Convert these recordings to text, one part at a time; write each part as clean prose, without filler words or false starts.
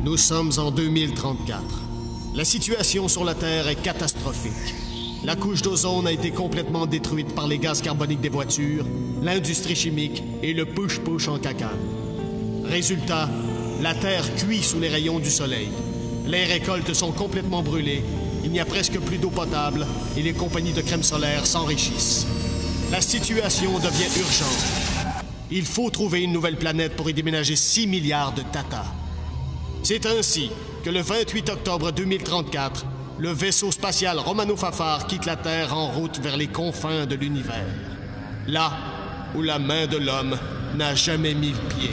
Nous sommes en 2034. La situation sur la Terre est catastrophique. La couche d'ozone a été complètement détruite par les gaz carboniques des voitures, l'industrie chimique et le push-push en cacane. Résultat, la Terre cuit sous les rayons du soleil. Les récoltes sont complètement brûlées, il n'y a presque plus d'eau potable et les compagnies de crème solaire s'enrichissent. La situation devient urgente. Il faut trouver une nouvelle planète pour y déménager 6 milliards de tatas. C'est ainsi que le 28 octobre 2034, le vaisseau spatial Romano-Fafard quitte la Terre en route vers les confins de l'univers. Là où la main de l'homme n'a jamais mis le pied.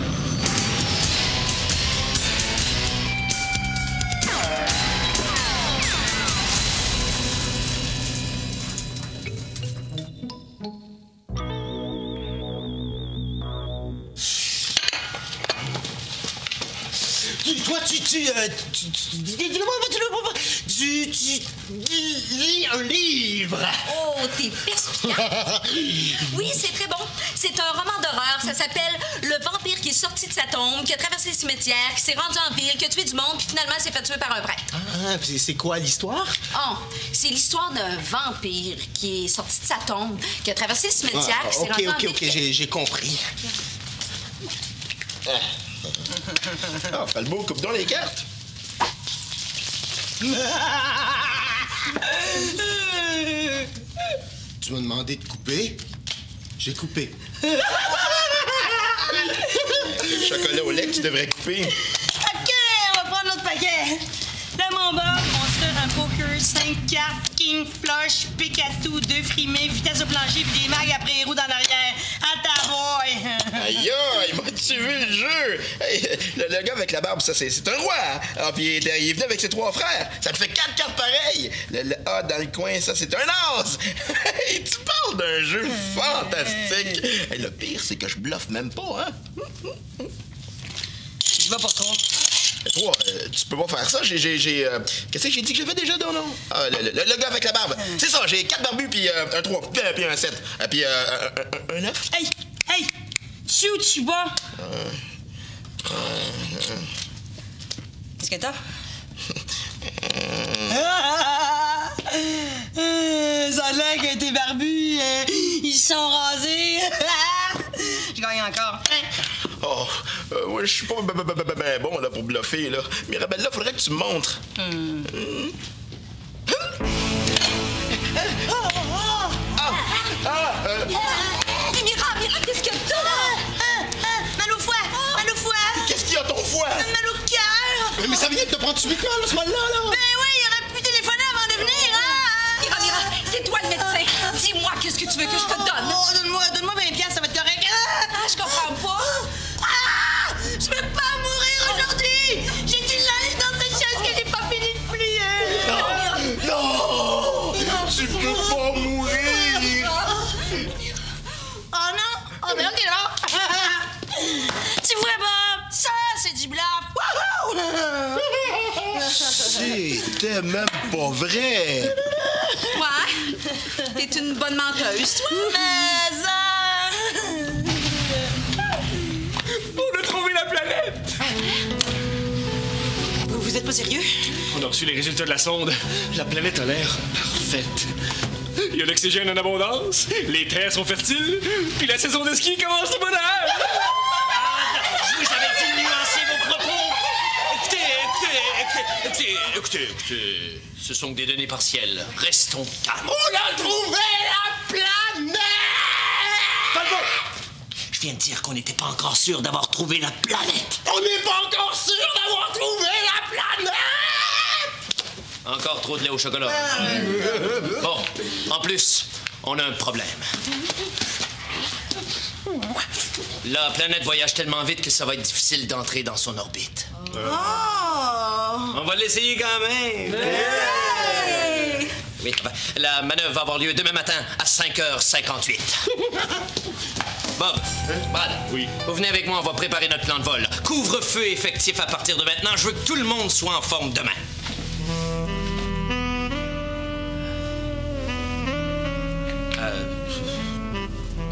Tu lis un livre. Oh, t'es perspicace. Oui, c'est très bon. C'est un roman d'horreur. Ça s'appelle Le vampire qui est sorti de sa tombe, qui a traversé le cimetière, qui s'est rendu en ville, qui a tué du monde, puis finalement s'est fait tuer par un prêtre. Ah, c'est quoi l'histoire? Oh, c'est l'histoire d'un vampire qui est sorti de sa tombe, qui a traversé le cimetière, qui s'est rendu en ville. OK, j'ai compris. Ah, pas le beau, coupe dans les cartes. Tu m'as demandé de couper? J'ai coupé. Le chocolat au lait que tu devrais couper. OK, on va prendre notre paquet. Dans mon bord, on se fait un poker, 5 cartes, king, flush, pique à tout, 2 frimés, vitesse au plancher, puis des mags après les roues dans l'arrière. À ta boy! Aïe, m'as-tu vu le jeu? Hey, le gars avec la barbe, ça, c'est un roi. Ah, puis il est venu avec ses 3 frères. Ça te fait 4 cartes pareilles. Le A dans le coin, ça, c'est un as. Hey, tu parles d'un jeu fantastique. Hey, le pire, c'est que je bluffe même pas, hein? Je vais pour toi. Toi, tu peux pas faire ça. Qu'est-ce que j'ai dit que j'avais déjà, non? Ah, le gars avec la barbe. C'est ça, j'ai 4 barbus, puis un 3, puis un 7, puis un 9. Hey! Tu où tu vas? Qu'est-ce que t'as? Ça a l'air que tes barbus, ils sont rasés. Je gagne encore. Oh, ouais, je suis pas ben bon là pour bluffer, là. Mirabelle, là, faudrait que tu me montres. Mira, qu'est-ce que t'as? Mal au foie! Qu'est-ce qu'il y a, ton foie? Mal au cœur! Mais ça vient de te prendre subitement, là, ce mal-là, là! Ben oui, il aurait pu téléphoner avant de venir, hein? Mira, c'est toi le médecin. Dis-moi, qu'est-ce que tu veux que je te donne? Oh, donne-moi 20 piastres, ça va être correct. Ah, je comprends pas. Je veux pas mourir aujourd'hui! J'ai du linge dans cette chaise que j'ai pas fini de plier! Non! Tu peux pas mourir! Oh non! Oh, ben OK, là! Tu vois, Bob? Ça, c'est du bluff! Wouhou! C'était même pas vrai! Ouais. T'es une bonne menteuse, toi. Mais ça... On a trouvé la planète! Vous êtes pas sérieux? On a reçu les résultats de la sonde. La planète a l'air parfaite. Il y a l'oxygène en abondance, les terres sont fertiles, puis la saison de ski commence de bonne heure! Je vous avais dit de nuancer vos propos! Écoutez, ce sont que des données partielles. Restons calmes. On a trouvé la planète! Palmo! Je viens de dire qu'on n'était pas encore sûr d'avoir trouvé la planète. On n'est pas encore sûr d'avoir trouvé la planète! Encore trop de lait au chocolat. Bon, en plus, on a un problème. La planète voyage tellement vite que ça va être difficile d'entrer dans son orbite. On va l'essayer quand même. Oui, la manœuvre va avoir lieu demain matin à 5h58. Bob, Brad, oui. Vous venez avec moi, on va préparer notre plan de vol. Couvre-feu effectif à partir de maintenant. Je veux que tout le monde soit en forme demain.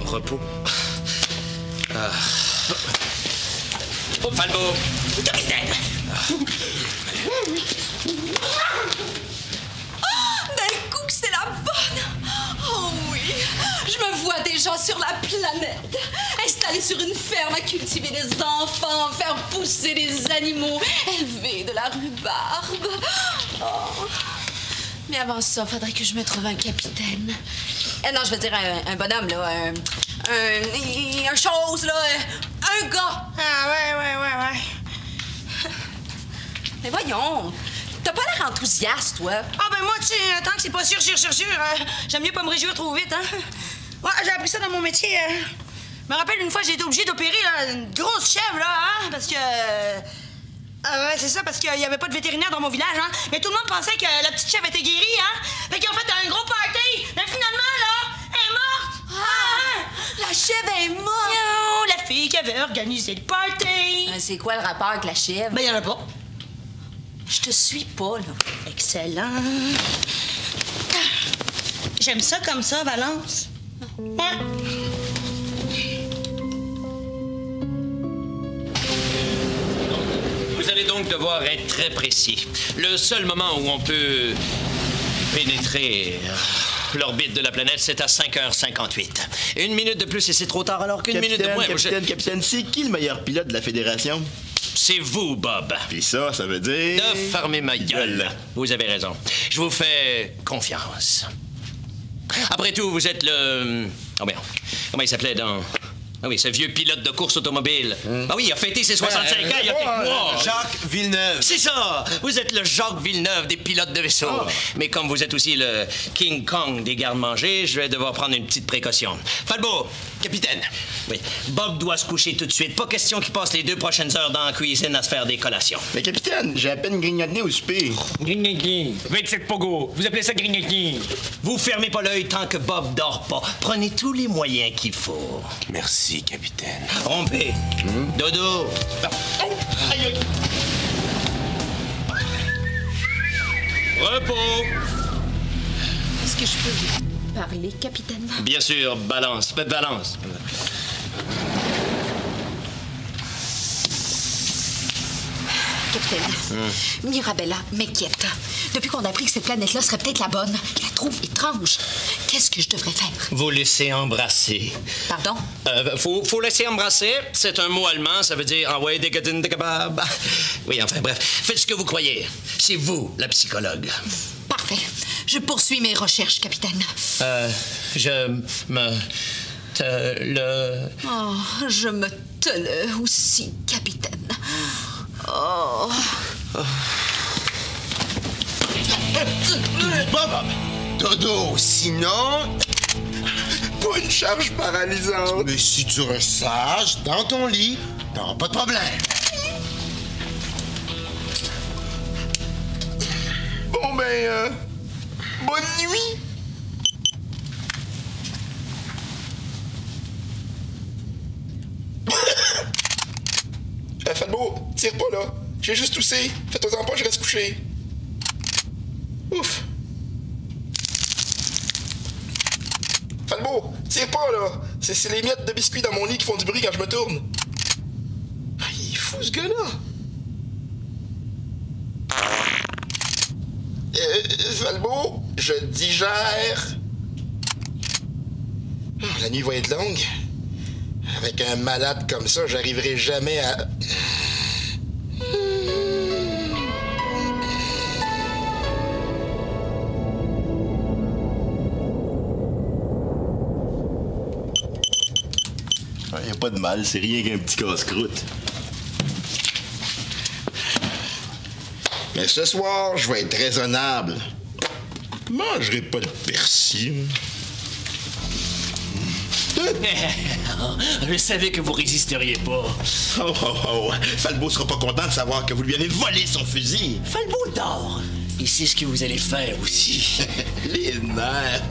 Repos. Falbo! Capitaine! D'un coup que c'est la bonne! Oh oui! Je me vois déjà sur la planète, installée sur une ferme à cultiver des enfants, faire pousser des animaux, élever de la rhubarbe. Oh. Mais avant ça, faudrait que je me trouve un capitaine. Non, je veux dire un bonhomme, là. Un chose, là. Un gars. Ah, ouais. Mais voyons, t'as pas l'air enthousiaste, toi. Ah, ben moi, tu sais, tant que c'est pas sûr, j'aime mieux pas me réjouir trop vite, hein. Ouais, j'ai appris ça dans mon métier. Je me rappelle une fois, j'ai été obligée d'opérer une grosse chèvre, là, hein, parce que... Ah ouais, c'est ça, parce qu'il y avait pas de vétérinaire dans mon village, hein. Mais tout le monde pensait que la petite chèvre était guérie, hein. Fait qu'ils ont fait un gros party. Mais finalement, là, elle est morte. Ah! La chèvre est morte! Non, la fille qui avait organisé le party. C'est quoi le rapport avec la chèvre? Ben, y'en a pas. Je te suis pas, là. Excellent. J'aime ça comme ça, Valence. Ouais. Vous allez donc devoir être très précis. Le seul moment où on peut pénétrer l'orbite de la planète, c'est à 5h58. Une minute de plus et c'est trop tard, alors qu'une minute de moins... Capitaine, c'est qui le meilleur pilote de la Fédération? C'est vous, Bob. Puis ça veut dire... De fermer ma gueule. Vous avez raison. Je vous fais confiance. Après tout, vous êtes le... Oh bien, comment il s'appelait dans... Ah oui, ce vieux pilote de course automobile. Ah oui, il a fêté ses 65 ans il y a quelques mois. Jacques Villeneuve. C'est ça! Vous êtes le Jacques Villeneuve des pilotes de vaisseau. Mais comme vous êtes aussi le King Kong des gardes-manger, je vais devoir prendre une petite précaution. Falbo! Capitaine. Oui. Bob doit se coucher tout de suite. Pas question qu'il passe les 2 prochaines heures dans la cuisine à se faire des collations. Mais capitaine, j'ai à peine grignoté au souper. Grignotis. 27 pogo. Vous appelez ça grignotis? Vous fermez pas l'œil tant que Bob dort pas. Prenez tous les moyens qu'il faut. Merci, capitaine. Rompez. Dodo. Repos. Est-ce que je peux vous parler, capitaine? Bien sûr, balance. Faites balance. Capitaine, Mirabella m'inquiète. Depuis qu'on a appris que cette planète-là serait peut-être la bonne, je la trouve étrange. Qu'est-ce que je devrais faire? Vous laissez embrasser. Pardon? Faut laisser embrasser. C'est un mot allemand, ça veut dire « envoyer des gadins de kebab ». Oui, enfin, bref. Faites ce que vous croyez. C'est vous, la psychologue. Parfait. Je poursuis mes recherches, capitaine. Je me... Oh, je me te le aussi, capitaine. Oh. Bob! Dodo, sinon... Pas une charge paralysante. Mais si tu restes sage, dans ton lit, t'auras pas de problème. Bon, ben, bonne nuit. Falbo, tire pas, là. J'ai juste toussé. Fais-toi-en pas, je reste couché. Ouf. Falbo, tire pas, là. C'est les miettes de biscuits dans mon lit qui font du bruit quand je me tourne. Ah, il est fou, ce gars-là. Falbo, je digère. Oh, la nuit va être longue. Avec un malade comme ça, j'arriverai jamais à... Y a pas de mal, c'est rien qu'un petit casse-croûte. Mais ce soir, je vais être raisonnable. Je mangerai pas de persil. Je savais que vous résisteriez pas. Oh. Falbo sera pas content de savoir que vous lui avez volé son fusil. Falbo dort. Et c'est ce que vous allez faire aussi. Les nerfs.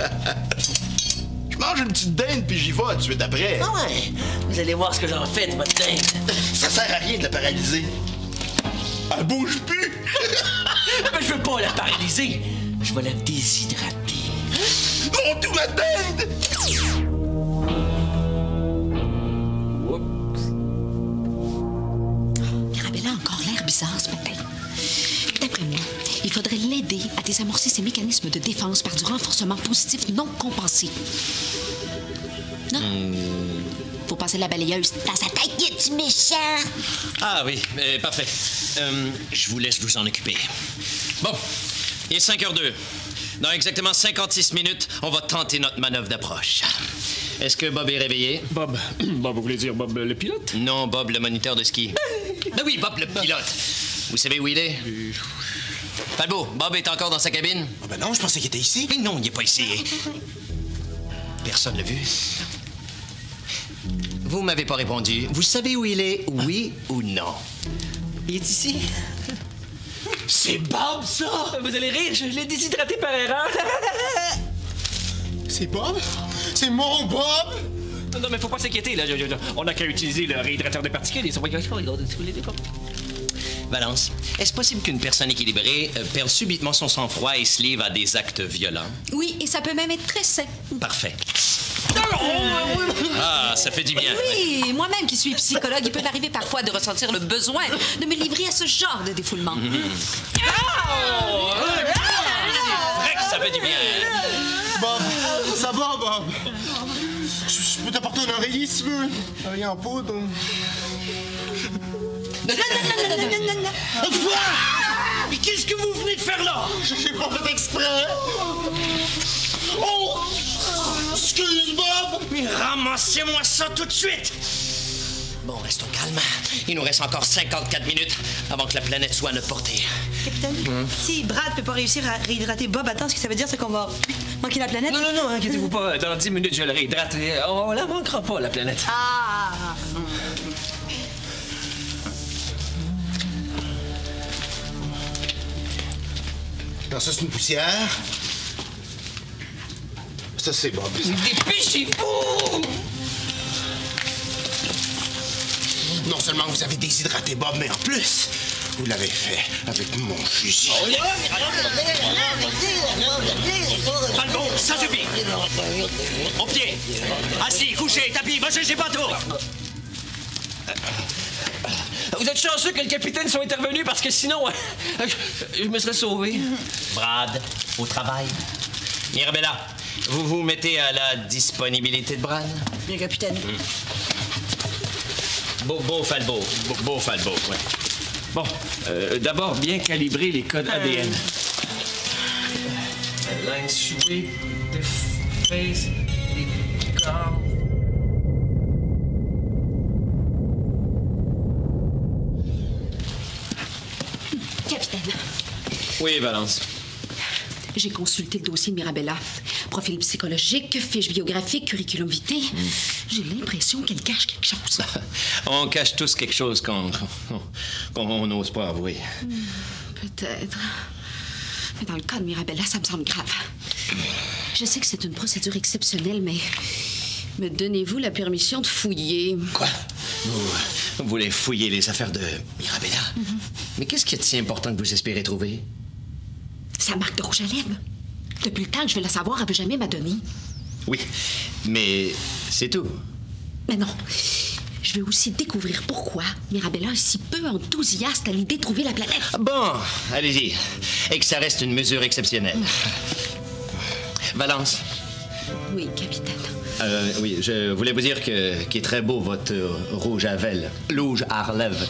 Je mange une petite dinde puis j'y vais tout de suite après. Ah ouais? Vous allez voir ce que j'en fais de votre dinde. Ça sert à rien de la paralyser. Elle bouge plus. Mais je veux pas la paralyser. Je vais la déshydrater. Mon tout, ma dinde! bizarre ce matin. D'après moi, il faudrait l'aider à désamorcer ses mécanismes de défense par du renforcement positif non compensé. Non? Faut passer la balayeuse dans sa tête. Il est méchant! Ah oui, parfait. Je vous laisse vous en occuper. Bon, il est 5h02. Dans exactement 56 minutes, on va tenter notre manœuvre d'approche. Est-ce que Bob est réveillé? Bob, vous voulez dire Bob le pilote? Non, Bob le moniteur de ski. Ben oui, Bob le pilote. Vous savez où il est? Falbo, Bob est encore dans sa cabine? Oh ben non, je pensais qu'il était ici. Mais non, il n'est pas ici. Personne l'a vu. Vous m'avez pas répondu. Vous savez où il est, oui ou non? Il est ici. C'est Bob, ça! Vous allez rire, je l'ai déshydraté par erreur. C'est Bob? C'est mon Bob? Non, mais faut pas s'inquiéter, là. On n'a qu'à utiliser le réhydrateur de particules et ça va... Valence, est-ce possible qu'une personne équilibrée perde subitement son sang-froid et se livre à des actes violents? Oui, et ça peut même être très sain. Parfait. Ah, ça fait du bien. Oui, moi-même qui suis psychologue, il peut m'arriver parfois de ressentir le besoin de me livrer à ce genre de défoulement. C'est vrai que ça fait du bien. Bob, ça va, Bob? Je peux t'apporter un oreiller si tu veux. Oreiller en poudre. Mais qu'est-ce que vous venez de faire là? J'ai pas fait exprès. Oh! Excuse, Bob! Mais ramassez-moi ça tout de suite! Bon, restons calmes. Il nous reste encore 54 minutes avant que la planète soit à notre portée. Capitaine, si Brad peut pas réussir à réhydrater Bob, attends, ce que ça veut dire, c'est qu'on va manquer la planète? Non, inquiétez-vous pas. Dans 10 minutes, je le réhydrate. On la manquera pas, la planète. Ah! Non, ça, c'est une poussière. Ça, c'est Bob. Dépêchez-vous! Non seulement vous avez déshydraté Bob, mais en plus, vous l'avez fait avec mon fusil. Falbo, ça suffit! Au pied! Assis, couché, tapis, va chercher pas trop! Vous êtes chanceux que le capitaine soit intervenu parce que sinon, je me serais sauvé. Brad, au travail. Mirabella, vous vous mettez à la disponibilité de Brad? Bien, capitaine. Beau Falbo, ouais. Bon, d'abord, bien calibrer les codes ADN. Line sweep, face, les corps. Capitaine, Oui, Valence. j'ai consulté le dossier de Mirabella. Profil psychologique, fiche biographique, curriculum vitae. J'ai l'impression qu'elle cache quelque chose. On cache tous quelque chose qu'on n'ose pas avouer. Peut-être. Mais dans le cas de Mirabella, ça me semble grave. Je sais que c'est une procédure exceptionnelle, mais me donnez-vous la permission de fouiller? Quoi? Vous voulez fouiller les affaires de Mirabella? Mais qu'est-ce qu'il y a de si important que vous espérez trouver? Sa marque de rouge à lèvres. Depuis le temps que je veux la savoir, elle veut jamais m'a donné. Oui, mais c'est tout. Mais non. Je veux aussi découvrir pourquoi Mirabella est si peu enthousiaste à l'idée de trouver la planète. Bon, allez-y. Et que ça reste une mesure exceptionnelle. Valence. Oui, capitaine. Oui, je voulais vous dire qu'il est très beau, votre rouge à vêle. Rouge à lèvres.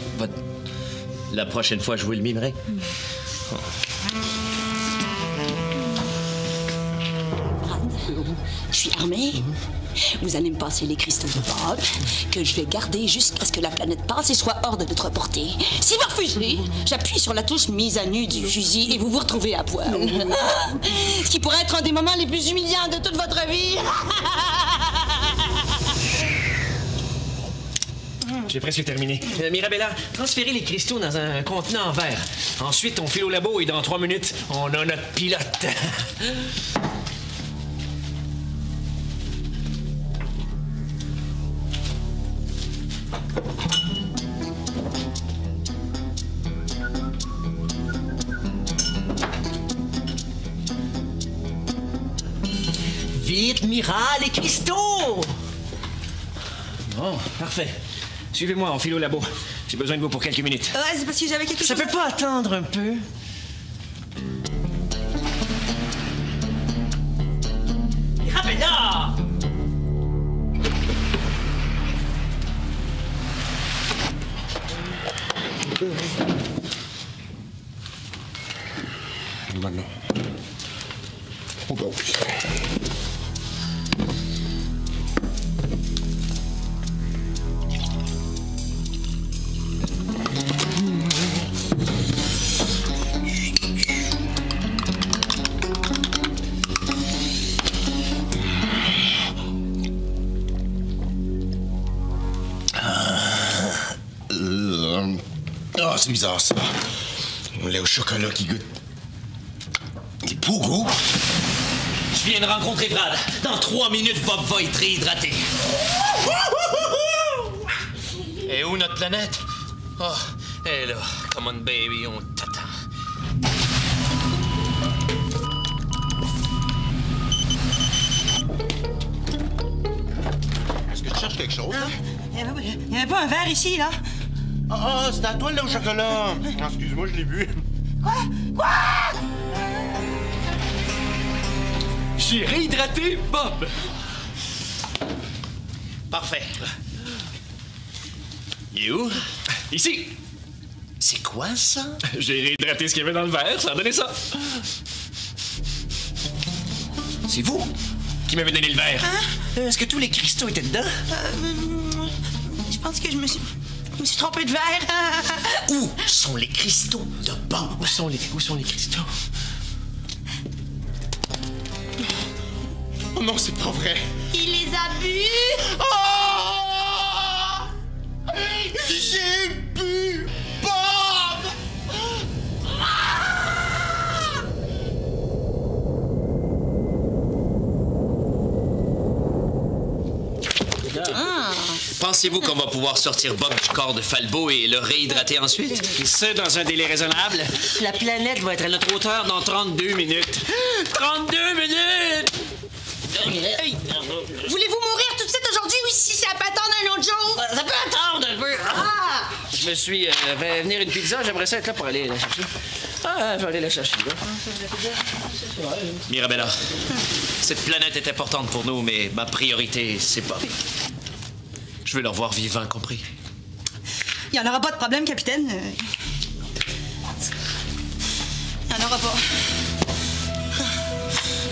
La prochaine fois, je vous le mimerai. Je suis armée. Vous allez me passer les cristaux de Bob, que je vais garder jusqu'à ce que la planète passe et soit hors de notre portée. Si vous refusez, j'appuie sur la touche mise à nu du fusil et vous vous retrouvez à poil. Ce qui pourrait être un des moments les plus humiliants de toute votre vie. J'ai presque terminé. Mirabella, transférez les cristaux dans un contenant en verre. Ensuite, on file au labo et dans 3 minutes, on a notre pilote. Vite, Mira, les cristaux! Bon, parfait. Suivez-moi, on file au labo. J'ai besoin de vous pour quelques minutes. Ouais, c'est parce que j'avais quelque chose... Ça peut pas attendre un peu? Mirabella! Maintenant. Oh bah oui. Ah, c'est bizarre, ça. Le lait au chocolat qui goûte... des pougous. Je viens de rencontrer Brad. Dans 3 minutes, Bob va être réhydraté. Et où notre planète? Oh, elle est là. Come on, baby, on t'attend. Est-ce que tu cherches quelque chose, là? Il y avait pas un verre ici, là? Ah, c'est à toi le lait au chocolat. Ah, excuse-moi, je l'ai bu. Quoi? J'ai réhydraté Bob. Parfait. Il est où? Ici. C'est quoi, ça? J'ai réhydraté ce qu'il y avait dans le verre, ça a donné ça. C'est vous qui m'avez donné le verre. Hein? Est-ce que tous les cristaux étaient dedans? Je pense que je me suis trompé de verre. Où sont les cristaux de Bob? Où sont les cristaux? Oh non, c'est pas vrai. Il les a bu. Oh! J'ai bu Bob! Pensez-vous qu'on va pouvoir sortir Bob du corps de Falbo et le réhydrater ensuite? Et ça, dans un délai raisonnable. La planète va être à notre hauteur dans 32 minutes. 32 minutes! Voulez-vous mourir tout de suite aujourd'hui ou si ça peut attendre un autre jour? Ça peut attendre un peu. Ah! Je me suis fait venir une pizza, j'aimerais ça être là pour aller la chercher. Ah, je vais aller la chercher, là. Mirabella, cette planète est importante pour nous, mais ma priorité, c'est Bob. Je veux le revoir vivant, compris? Il n'y en aura pas de problème, capitaine. Il n'y en aura pas.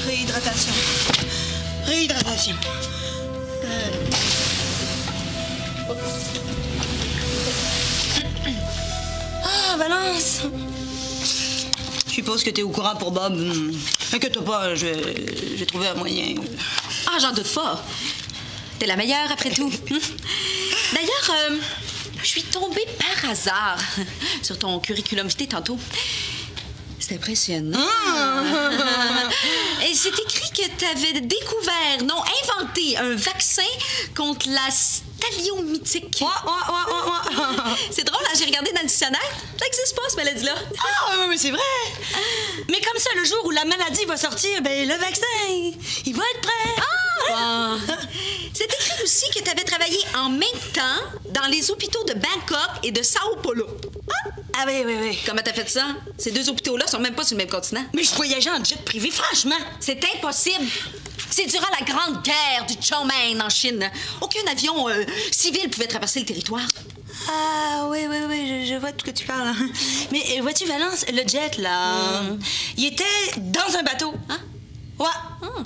Réhydratation. Réhydratation. Ah, Valence! Je suppose que t'es au courant pour Bob. Inquiète-toi pas, je vais trouver un moyen. Ah, j'en doute pas. T'es la meilleure, après tout. D'ailleurs, je suis tombée par hasard sur ton curriculum vitae tantôt. C'est impressionnant. Et c'est écrit que t'avais découvert, non, inventé un vaccin contre la staliomytique. Ouais. C'est drôle, hein, j'ai regardé dans le dictionnaire. Ça n'existe pas, cette maladie-là. Ah, oui, mais c'est vrai. Mais comme ça, le jour où la maladie va sortir, ben le vaccin, il va être prêt. Ah! C'est écrit aussi que tu avais travaillé en même temps dans les hôpitaux de Bangkok et de Sao Paulo. Ah oui. Comment t'as fait ça? Ces deux hôpitaux-là sont même pas sur le même continent. Mais je voyageais en jet privé, franchement. C'est impossible. C'est durant la grande guerre du Chow Man en Chine. Aucun avion civil pouvait traverser le territoire. Ah, oui, je vois de ce que tu parles. Mais vois-tu, Valence, le jet, là, il était dans un bateau. Hein? Ouais.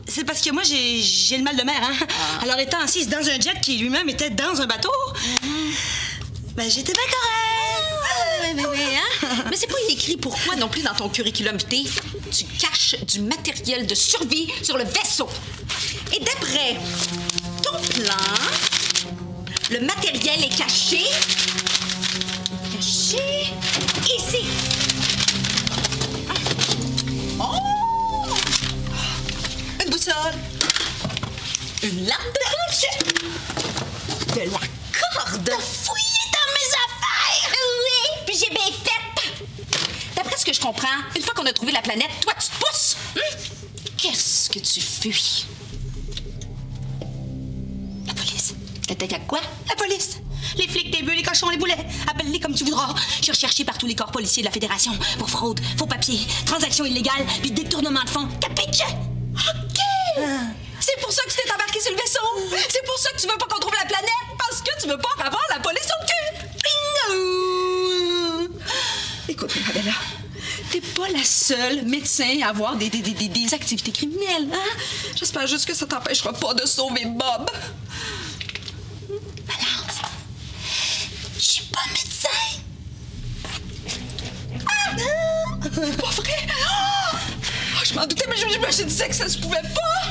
C'est parce que moi, j'ai le mal de mer, hein. Alors, étant assise dans un jet qui lui-même était dans un bateau, ben, j'étais bien correcte. Mais c'est pas écrit pourquoi non plus dans ton curriculum vitae. Tu caches du matériel de survie sur le vaisseau. Et d'après ton plan, le matériel est caché. Ici. Oh! Une boussole. Une lampe de poche. De la corde. T'as fouillé dans mes affaires. Oui, puis j'ai bien fait. D'après ce que je comprends, une fois qu'on a trouvé la planète, toi, tu te pousses. Qu'est-ce que tu fuis? La police. T'attaques à quoi? La police. Les flics, les bœufs, les cochons, les boulets. Appelle-les comme tu voudras. Je suis recherché par tous les corps policiers de la Fédération pour fraude, faux papiers, transactions illégales, puis détournement de fonds. Capiche? OK! C'est pour ça que tu t'es embarqué sur le vaisseau. C'est pour ça que tu veux pas qu'on trouve la planète. Parce que tu veux pas avoir la police au cul. Bingo! Écoute, Mirabella, t'es pas la seule médecin à avoir des activités criminelles, hein? J'espère juste que ça t'empêchera pas de sauver Bob. Balance. Je suis pas médecin. C'est pas vrai. Je m'en doutais, mais je me disais que ça se pouvait pas.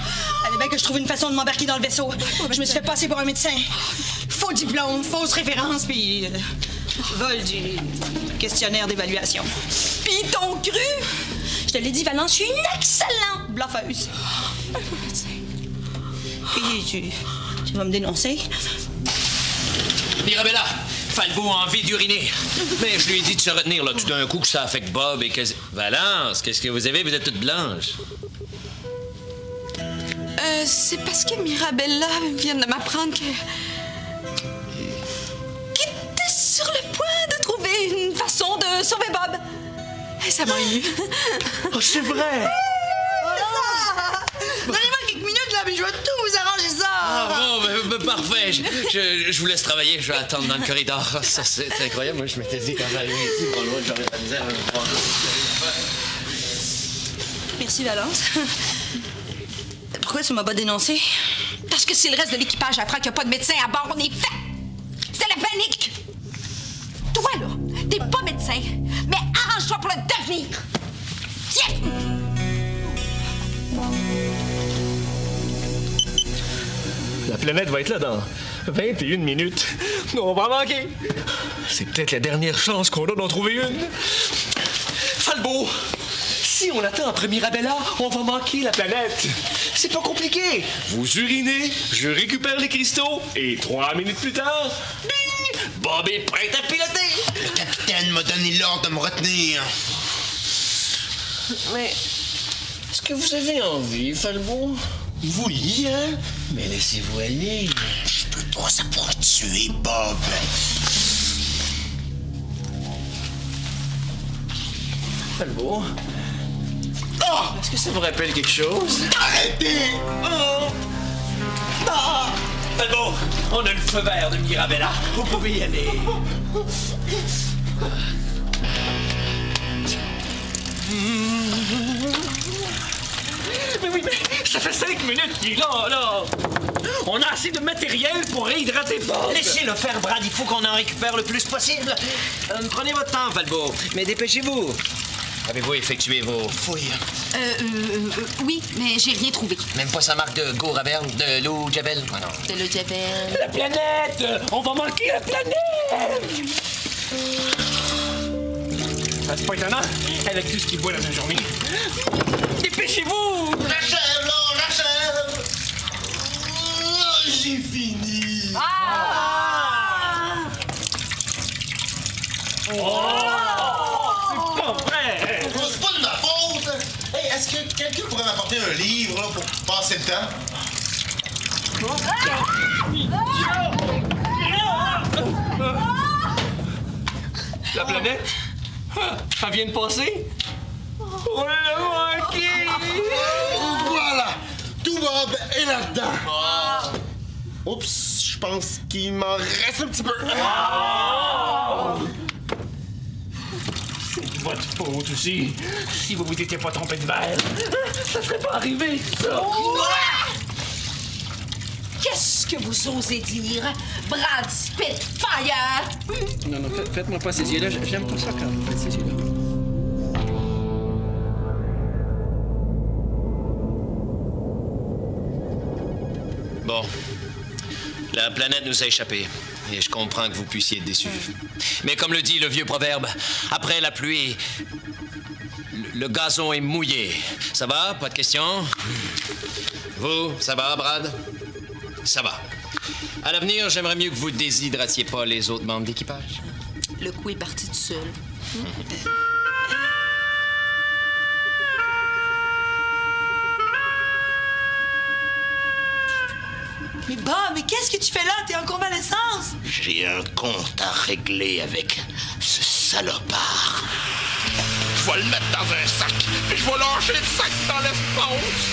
Allez bien que je trouve une façon de m'embarquer dans le vaisseau. Je me suis fait passer pour un médecin. Faux diplôme, fausse référence, puis vol du questionnaire d'évaluation. Puis ils t'ont cru? Je te l'ai dit, Valence, je suis une excellente bluffeuse. Puis tu vas me dénoncer? Mirabella, Falbo a envie d'uriner. Mais je lui ai dit de se retenir, là, tout d'un coup, que ça affecte Bob et que... Valence, qu'est-ce que vous avez? Vous êtes toute blanche. C'est parce que Mirabella vient de m'apprendre qu'elle était sur le point de trouver une façon de sauver Bob. Et ça m'a ému. Oh, c'est vrai! Donnez-moi quelques minutes, là, mais je vais tout vous arranger ça. Ah bon, parfait. Je vous laisse travailler. Je vais attendre dans le corridor. Ça, c'est incroyable. Moi, je m'étais dit quand j'arrivais ici, pas loin, j'aurais pas de misère à me prendre. Merci, Valence. Pourquoi tu m'as pas dénoncé? Parce que si le reste de l'équipage apprend qu'il n'y a pas de médecin à bord, on est fait. C'est la panique. Toi, là, t'es pas médecin, mais arrange-toi pour le devenir. Tiens! La planète va être là dans 21 minutes. On va en manquer. C'est peut-être la dernière chance qu'on a d'en trouver une. Falbo, si on attend après Mirabella, on va manquer la planète. C'est pas compliqué. Vous urinez, je récupère les cristaux, et 3 minutes plus tard, bing! Bob est prêt à piloter. Le capitaine m'a donné l'ordre de me retenir. Mais est-ce que vous avez envie, Falbo? Oui, hein? Mais laissez-vous aller. Je peux pas, ça pourrait tuer Bob. Falbo? Oh! Est-ce que ça vous rappelle quelque chose? Arrêtez! Oh! Ah! Falbo, on a le feu vert de Mirabella. Vous pouvez y aller. Mais oui, mais ça fait 5 minutes qu'il est là. On a assez de matériel pour réhydrater Bob. Laissez-le faire, Brad. Il faut qu'on en récupère le plus possible. Prenez votre temps, Falbo. Mais dépêchez-vous. Avez-vous effectué vos fouilles? Oui, mais j'ai rien trouvé. Même pas sa marque de Gouravel, de l'eau Javel? Oh non. De l'eau Javel. La planète! On va manquer la planète! Ah, c'est pas étonnant, avec tout ce qu'il boit dans une journée. Dépêchez-vous! Rachel, là, Rachel! Oh, j'ai fini! C'est pas vrai! Oh, c'est pas de ma faute! Hey, est-ce que quelqu'un pourrait m'apporter un livre là, pour passer le temps? La planète? Elle vient de passer? On l'a manqué! Voilà! Tout Bob est là-dedans! Oups, je pense qu'il m'en reste un petit peu. C'est votre faute aussi. Si vous vous étiez pas trompé de verre, ça serait pas arrivé, ça! Qu'est-ce que vous osez dire, Brad Spitfire? Non, faites-moi pas ces yeux-là. J'aime pas ça quand vous faites ces yeux-là. Bon. La planète nous a échappé. Et je comprends que vous puissiez être déçus. Mais comme le dit le vieux proverbe, après la pluie, le gazon est mouillé. Ça va? Pas de questions? Vous, ça va, Brad? Ça va. À l'avenir, j'aimerais mieux que vous déshydratiez pas les autres membres d'équipage. Le coup est parti tout seul. Mais Bob, mais qu'est-ce que tu fais là? T'es en convalescence? J'ai un compte à régler avec ce salopard. Je vais le mettre dans un sac, puis je vais lâcher le sac dans l'espace.